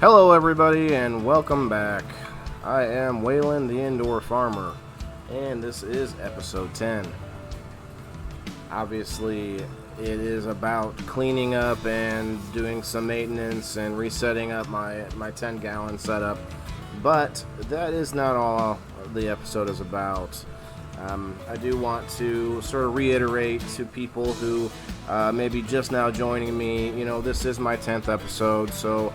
Hello everybody and welcome back. I am Waylon the Indoor Farmer, and this is episode 10. Obviously, it is about cleaning up and doing some maintenance and resetting up my 10-gallon setup, but that is not all the episode is about. I do want to sort of reiterate to people who may be just now joining me, this is my 10th episode, so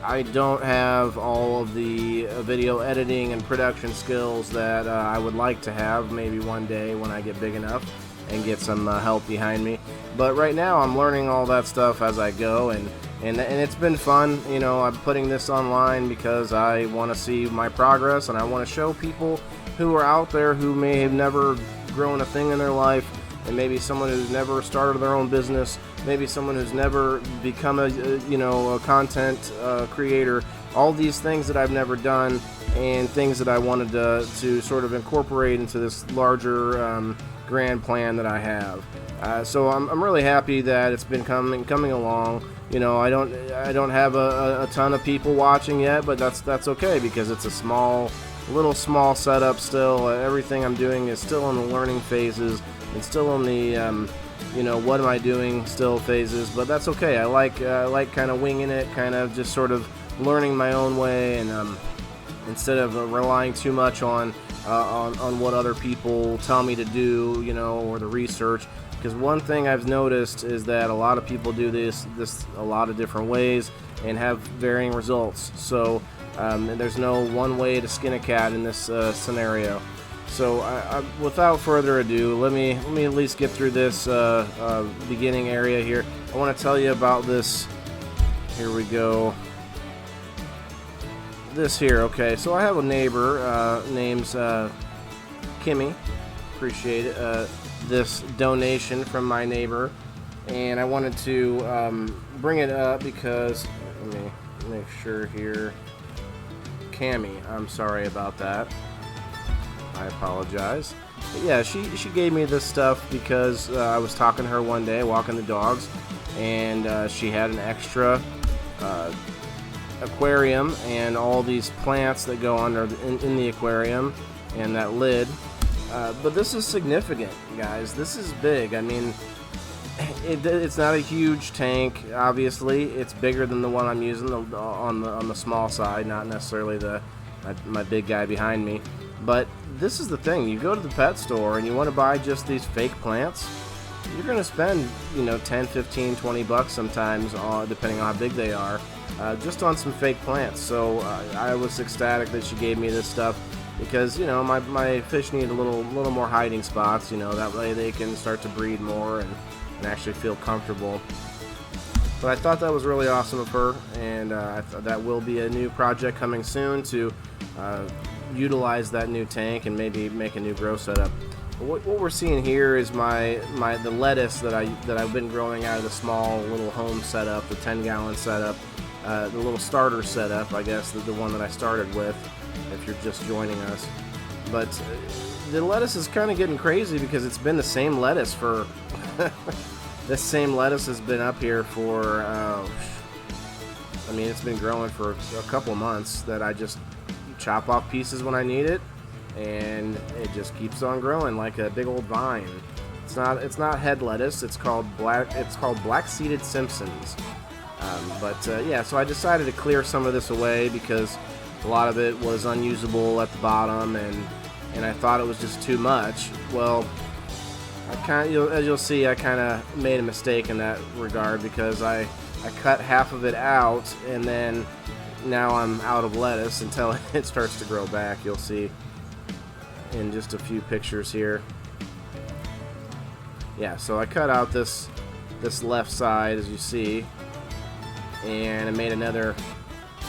I don't have all of the video editing and production skills that I would like to have maybe one day when I get big enough and get some help behind me. But right now I'm learning all that stuff as I go, and it's been fun. I'm putting this online because I want to see my progress, and I want to show people who are out there who may have never grown a thing in their life, and maybe someone who's never started their own business, maybe someone who's never become a content creator. All these things that I've never done, and things that I wanted to sort of incorporate into this larger grand plan that I have. So I'm really happy that it's been coming along. I don't have a ton of people watching yet, but that's okay because it's a small setup still. Everything I'm doing is still in the learning phases and still in the what am I doing still phases, but that's okay. I like kind of winging it, kind of just sort of learning my own way, and instead of relying too much on what other people tell me to do, or the research. Because one thing I've noticed is that a lot of people do this a lot of different ways and have varying results. So there's no one way to skin a cat in this scenario. So without further ado, let me at least get through this beginning area here. I want to tell you about this. Here we go. This here, okay. So I have a neighbor named Kimmy. Appreciate it. This donation from my neighbor, and I wanted to bring it up because let me make sure here. Cammy, I'm sorry about that. I apologize. But yeah, she gave me this stuff because I was talking to her one day, walking the dogs, and she had an extra aquarium and all these plants that go under in the aquarium and that lid. But this is significant, guys. This is big. I mean, it's not a huge tank. Obviously, it's bigger than the one I'm using on the small side, not necessarily my big guy behind me. But this is the thing. You go to the pet store and you want to buy just these fake plants, you're going to spend 10, 15, 20 bucks sometimes, depending on how big they are, just on some fake plants. So I was ecstatic that she gave me this stuff because my fish need a little more hiding spots. That way they can start to breed more and actually feel comfortable. But I thought that was really awesome of her, and that will be a new project coming soon to utilize that new tank and maybe make a new grow setup. But what we're seeing here is the lettuce that I've been growing out of the small little home setup, the 10-gallon setup, the little starter setup, I guess, the one that I started with, if you're just joining us. But the lettuce is kind of getting crazy because it's been the same lettuce for this same lettuce has been up here for it's been growing for a couple months, that I just chop off pieces when I need it, and it just keeps on growing like a big old vine. It's not head lettuce. It's called black-seeded Simpsons. So I decided to clear some of this away because a lot of it was unusable at the bottom, and I thought it was just too much. Well, as you'll see, I kind of made a mistake in that regard because I cut half of it out, and then now I'm out of lettuce until it starts to grow back. You'll see in just a few pictures here. Yeah, so I cut out this left side, as you see, and I made another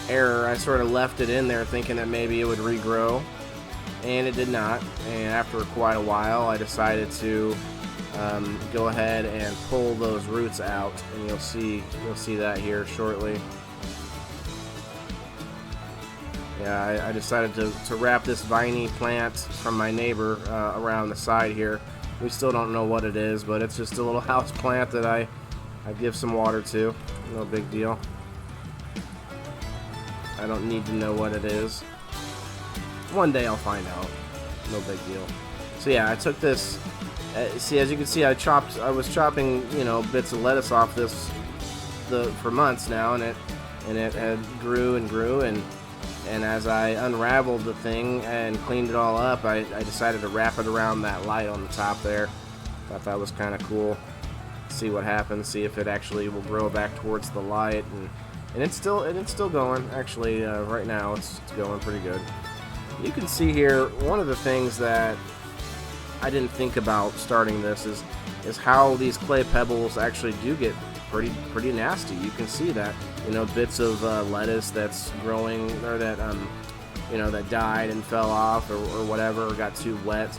error. I sort of left it in there thinking that maybe it would regrow, and it did not. And after quite a while, I decided to go ahead and pull those roots out, and you'll see that here shortly. Yeah, I decided to wrap this viney plant from my neighbor around the side here. We still don't know what it is, but it's just a little house plant that I give some water to. No big deal. I don't need to know what it is. One day I'll find out. No big deal. So yeah, I took this. See, as you can see, I was chopping, bits of lettuce off this for months now, and it had grew and grew, and as I unraveled the thing and cleaned it all up, I decided to wrap it around that light on the top there. Thought that was kind of cool. See what happens. See if it actually will grow back towards the light, and it's still going. Actually, right now it's going pretty good. You can see here one of the things that I didn't think about starting this is how these clay pebbles actually do get pretty nasty. You can see that, bits of lettuce that's growing, or that that died and fell off, or whatever, or got too wet.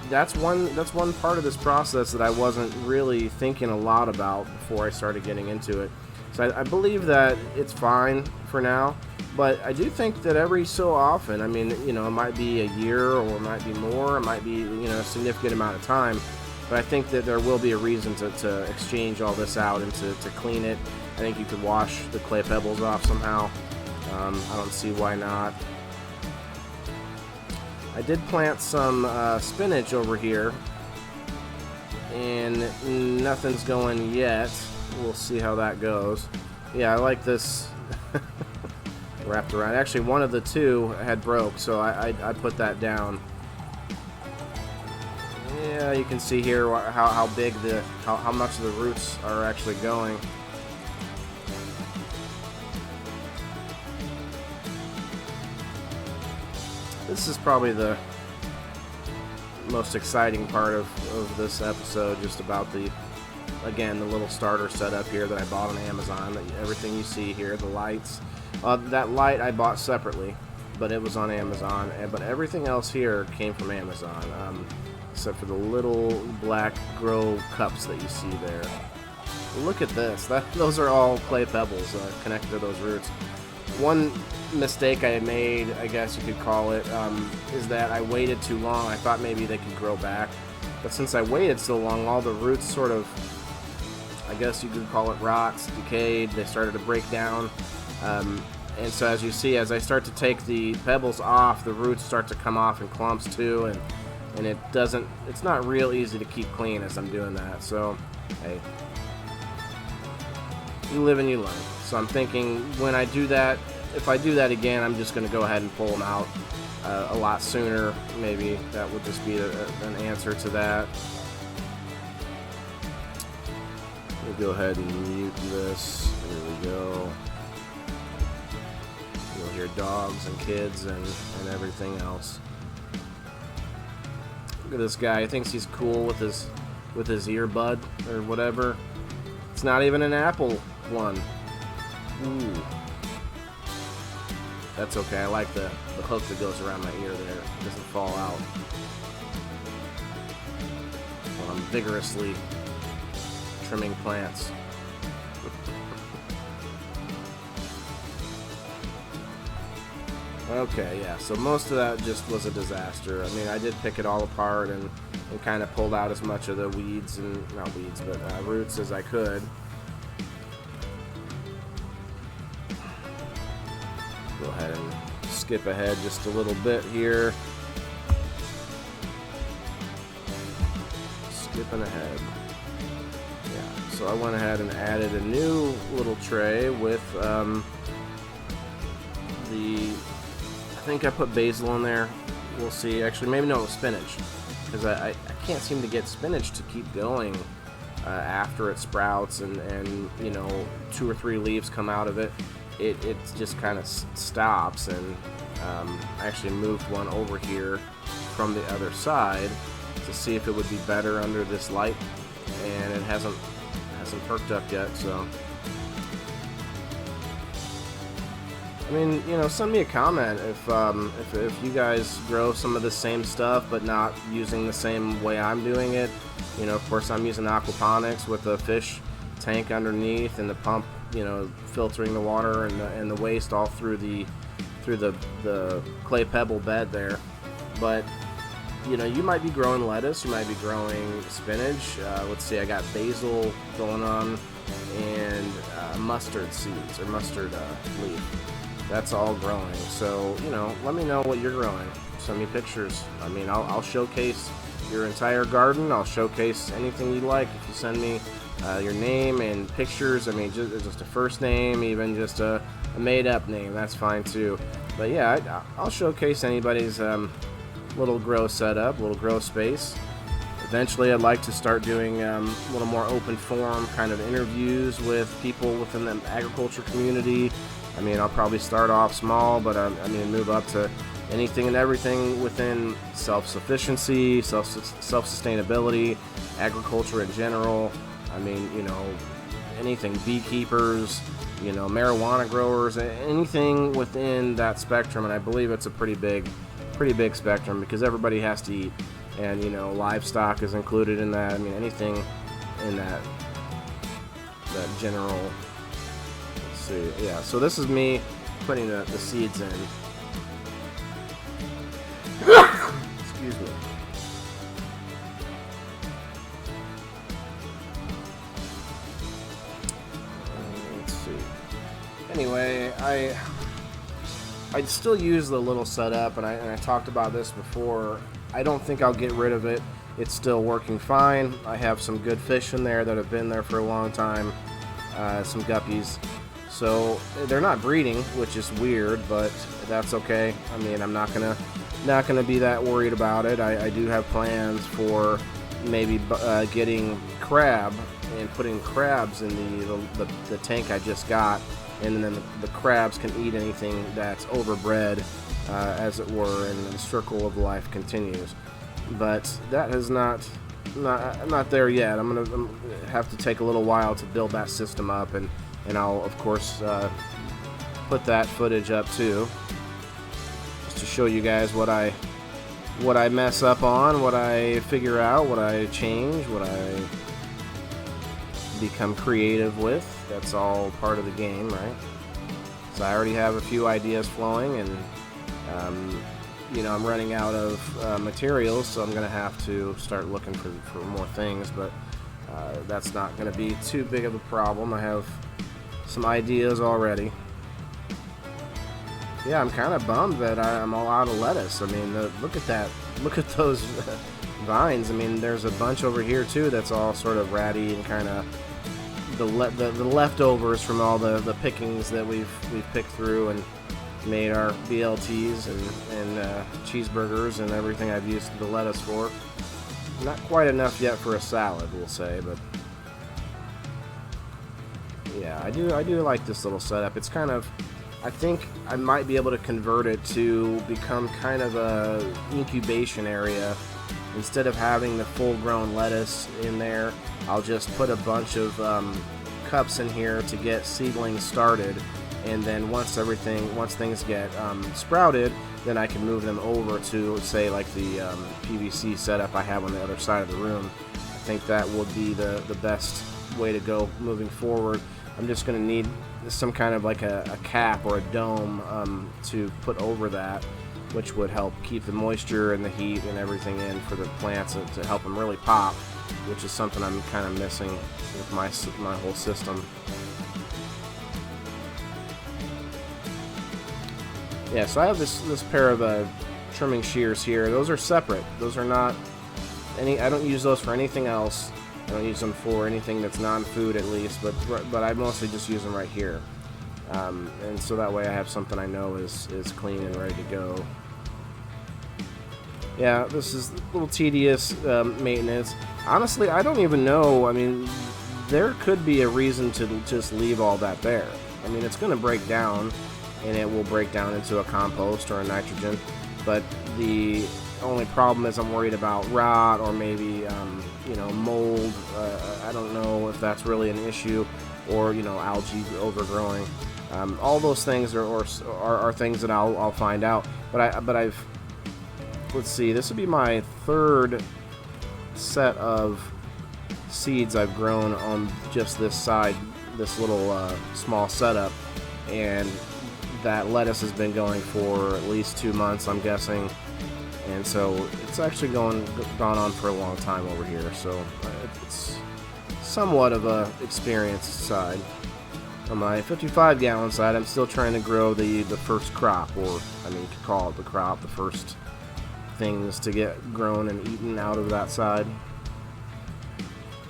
That's one part of this process that I wasn't really thinking a lot about before I started getting into it. So I believe that it's fine for now, but I do think that every so often, I mean, it might be a year, or it might be more, it might be, a significant amount of time, but I think that there will be a reason to exchange all this out and to clean it. I think you could wash the clay pebbles off somehow. I don't see why not. I did plant some spinach over here, and nothing's going yet. We'll see how that goes. Yeah, I like this wrapped around. Actually, one of the two had broke, so I put that down. Yeah, you can see here how big how much of the roots are actually going. This is probably the most exciting part of this episode, just about the little starter setup here that I bought on Amazon. Everything you see here, the lights. That light I bought separately, but it was on Amazon. But everything else here came from Amazon, except for the little black grow cups that you see there. Look at this. Those are all clay pebbles connected to those roots. One mistake I made, I guess you could call it, is that I waited too long. I thought maybe they could grow back. But since I waited so long, all the roots sort of, I guess you could call it rots, decayed. They started to break down. And so as you see, as I start to take the pebbles off, the roots start to come off in clumps too. And it's not real easy to keep clean as I'm doing that. So, hey, you live and you learn. So I'm thinking when I do that, if I do that again, I'm just going to go ahead and pull them out a lot sooner. Maybe that would just be an answer to that. We'll go ahead and mute this. Here we go. You'll hear dogs and kids and everything else. Look at this guy. He thinks he's cool with his earbud or whatever. It's not even an Apple one. Ooh. That's okay. I like the hook that goes around my ear there. It doesn't fall out. While I'm vigorously trimming plants. Okay, yeah, so most of that just was a disaster. I mean, I did pick it all apart and kind of pulled out as much of the weeds, and not weeds, but roots as I could. Go ahead and skip ahead just a little bit here. Skipping ahead. Yeah, so I went ahead and added a new little tray with I think I put basil in there. We'll see. Actually, maybe no, spinach, because I can't seem to get spinach to keep going after it sprouts and 2 or 3 leaves come out of it. It just kind of stops, and I actually moved one over here from the other side to see if it would be better under this light, and it hasn't perked up yet. So I mean, send me a comment if you guys grow some of the same stuff but not using the same way I'm doing it. Of course, I'm using aquaponics with a fish tank underneath and the pump, filtering the water and the waste all through the clay pebble bed there. But you might be growing lettuce, you might be growing spinach. Let's see, I got basil going on and mustard seeds or mustard leaf. that's all growing. So, let me know what you're growing. Send me pictures. I mean, I'll showcase your entire garden. I'll showcase anything you like. If you send me your name and pictures, I mean, just a first name, even just a made-up name, that's fine too. But yeah, I'll showcase anybody's little grow setup, little grow space. Eventually, I'd like to start doing a little more open forum kind of interviews with people within the agriculture community. I mean, I'll probably start off small, but I mean, move up to anything and everything within self-sufficiency, self-sustainability, agriculture in general. I mean, anything, beekeepers, marijuana growers, anything within that spectrum. And I believe it's a pretty big spectrum because everybody has to eat. And, livestock is included in that. I mean, anything in that general, let's see. Yeah, so this is me putting the seeds in. Excuse me. Let's see. Anyway, I'd still use the little setup, and I talked about this before. I don't think I'll get rid of it. It's still working fine. I have some good fish in there that have been there for a long time, some guppies. So they're not breeding, which is weird, but that's okay. I mean, I'm not gonna be that worried about it. I do have plans for maybe getting crab and putting crabs in the tank I just got, and then the crabs can eat anything that's overbred, as it were, and the circle of life continues. But that is not there yet. I'm gonna have to take a little while to build that system up, and I'll of course put that footage up too, just to show you guys what I mess up on, what I figure out, what I change, what I become creative with. That's all part of the game, right? So I already have a few ideas flowing, and I'm running out of materials, so I'm gonna have to start looking for more things, but that's not gonna be too big of a problem. I have some ideas already. Yeah, I'm kind of bummed that I'm all out of lettuce. I mean, look at that. Look at those vines. I mean, there's a bunch over here too that's all sort of ratty and kind of the leftovers from all the pickings that we've picked through and made our BLTs and cheeseburgers and everything I've used the lettuce for. Not quite enough yet for a salad, we'll say, but yeah, I do like this little setup. It's kind of, I think I might be able to convert it to become kind of a incubation area. Instead of having the full-grown lettuce in there, I'll just put a bunch of cups in here to get seedlings started, and then once things get sprouted, then I can move them over to, say, like the PVC setup I have on the other side of the room. I think that would be the best way to go moving forward. I'm just going to need some kind of like a cap or a dome to put over that, which would help keep the moisture and the heat and everything in for the plants to help them really pop, which is something I'm kind of missing with my whole system. Yeah, so I have this pair of trimming shears here. Those are separate. Those are not any. I don't use those for anything else. I don't use them for anything that's non-food, at least, but I mostly just use them right here, and so that way I have something I know is clean and ready to go. Yeah, this is a little tedious maintenance. Honestly, I don't even know. I mean, there could be a reason to just leave all that there. I mean, it's going to break down, and it will break down into a compost or a nitrogen, but the only problem is I'm worried about rot or maybe mold. I don't know if that's really an issue, or algae overgrowing. All those things are things that I'll find out. But let's see. This would be my third set of seeds I've grown on just this side, this little small setup, and that lettuce has been going for at least 2 months, I'm guessing. And so it's actually gone on for a long time over here, so it's somewhat of a experienced side. On my 55 gallon side, I'm still trying to grow the first crop, or I mean, you could call it the crop, the first things to get grown and eaten out of that side.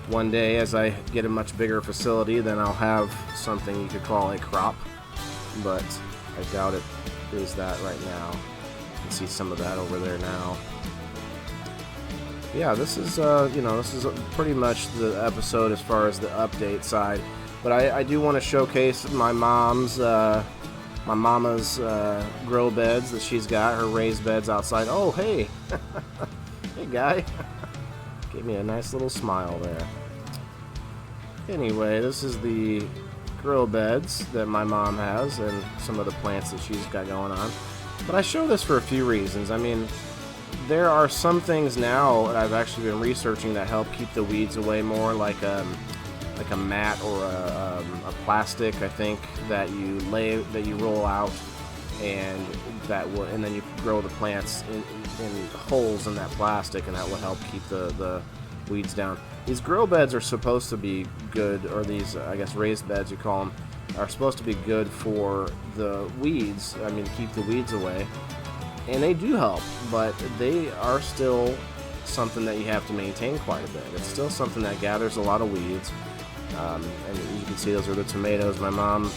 One day, as I get a much bigger facility, then I'll have something you could call a crop, but I doubt it is that right now. You can see some of that over there now. Yeah, this is this is pretty much the episode as far as the update side. But I do want to showcase my mama's grow beds that she's got, her raised beds outside. Oh, hey, hey guy, gave me a nice little smile there. Anyway, this is the grow beds that my mom has and some of the plants that she's got going on. But I show this for a few reasons. I mean, there are some things now that I've actually been researching that help keep the weeds away more, like a mat or a plastic, I think, that you roll out, and then you grow the plants in holes in that plastic, and that will help keep the weeds down. These grow beds are supposed to be good, or these, I guess, raised beds you call them, are supposed to be good for the weeds. I mean, keep the weeds away, and they do help, but they are still something that you have to maintain quite a bit. It's still something that gathers a lot of weeds. And you can see those are the tomatoes my mom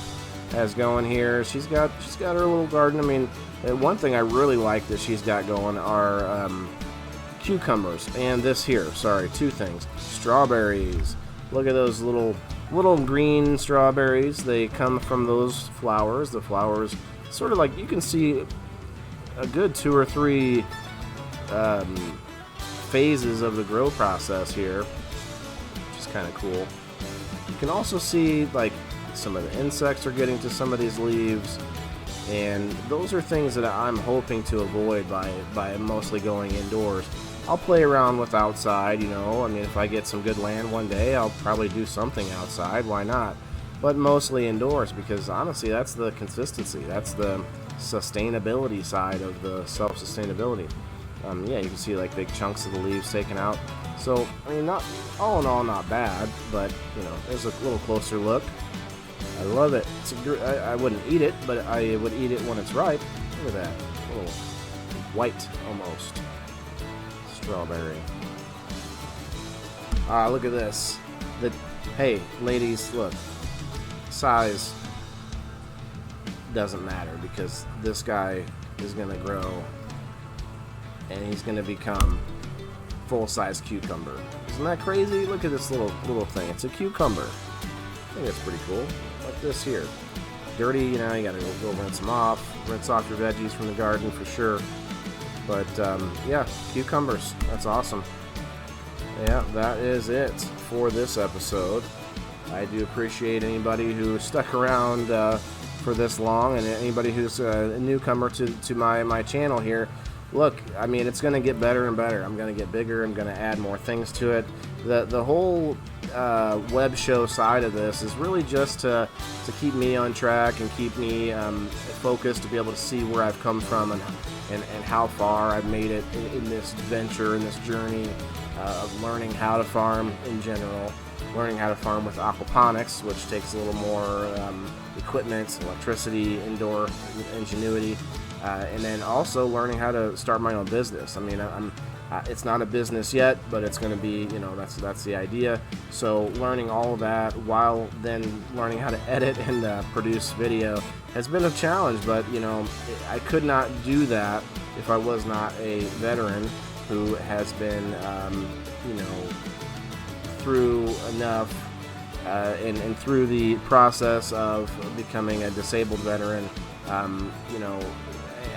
has going here. She's got her little garden. I mean, one thing I really like that she's got going are cucumbers, and this here. Sorry, two things. Strawberries. Look at those little green strawberries. They come from those flowers. The flowers, sort of like, you can see a good 2 or 3 phases of the grow process here, which is kind of cool. You can also see like some of the insects are getting to some of these leaves, and those are things that I'm hoping to avoid by mostly going indoors. I'll play around with outside, I mean, if I get some good land one day, I'll probably do something outside, why not? But mostly indoors, because honestly, that's the consistency, that's the sustainability side of the self-sustainability. Yeah, you can see like big chunks of the leaves taken out. So, I mean, not all in all, not bad, but there's a little closer look. I love it. I wouldn't eat it, but I would eat it when it's ripe. Look at that, a little white almost strawberry. Look at this. Hey, ladies, look. Size doesn't matter, because this guy is gonna grow, and he's gonna become full-size cucumber. Isn't that crazy? Look at this little thing. It's a cucumber. I think that's pretty cool. Like this here. Dirty, you gotta go rinse them off. Rinse off your veggies from the garden for sure. But yeah, cucumbers. That's awesome. Yeah, that is it for this episode. I do appreciate anybody who stuck around for this long, and anybody who's a newcomer to my channel here. Look, I mean, it's going to get better and better. I'm going to get bigger. I'm going to add more things to it. The whole web show side of this is really just to keep me on track and keep me focused, to be able to see where I've come from and how far I've made it in this venture, in this journey of learning how to farm in general, learning how to farm with aquaponics, which takes a little more equipment, electricity, indoor ingenuity. And then also learning how to start my own business. I mean, it's not a business yet, but it's going to be, that's the idea. So learning all of that while then learning how to edit and produce video has been a challenge. But, I could not do that if I was not a veteran who has been, through enough and through the process of becoming a disabled veteran.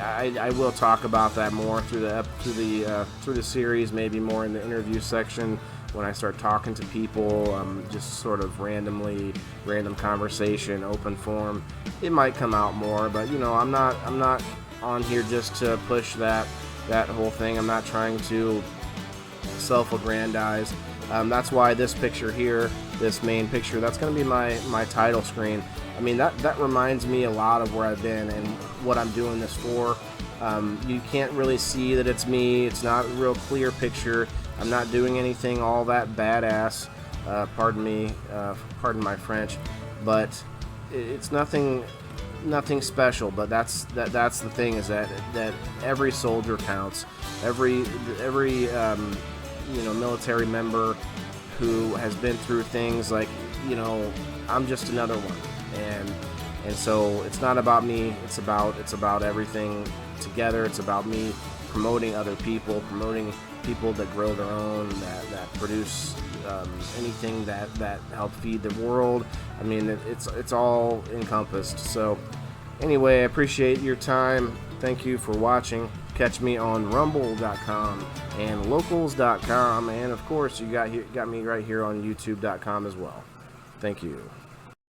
I will talk about that more through the series, maybe more in the interview section when I start talking to people, just sort of random conversation, open forum. It might come out more, but I'm not on here just to push that whole thing. I'm not trying to self-aggrandize. That's why this picture here, this main picture, that's going to be my title screen. I mean, that reminds me a lot of where I've been and what I'm doing this for. You can't really see that it's me. It's not a real clear picture. I'm not doing anything all that badass. Pardon me, pardon my French, but it's nothing special, but that's the thing, is that every soldier counts. Every military member who has been through things like, I'm just another one. And so it's not about me, it's about everything together. It's about me promoting other people, promoting people that grow their own, that produce anything that help feed the world. I mean, it's all encompassed. So anyway, I appreciate your time. Thank you for watching. Catch me on rumble.com and locals.com, and of course you got me right here on youtube.com as well. Thank you.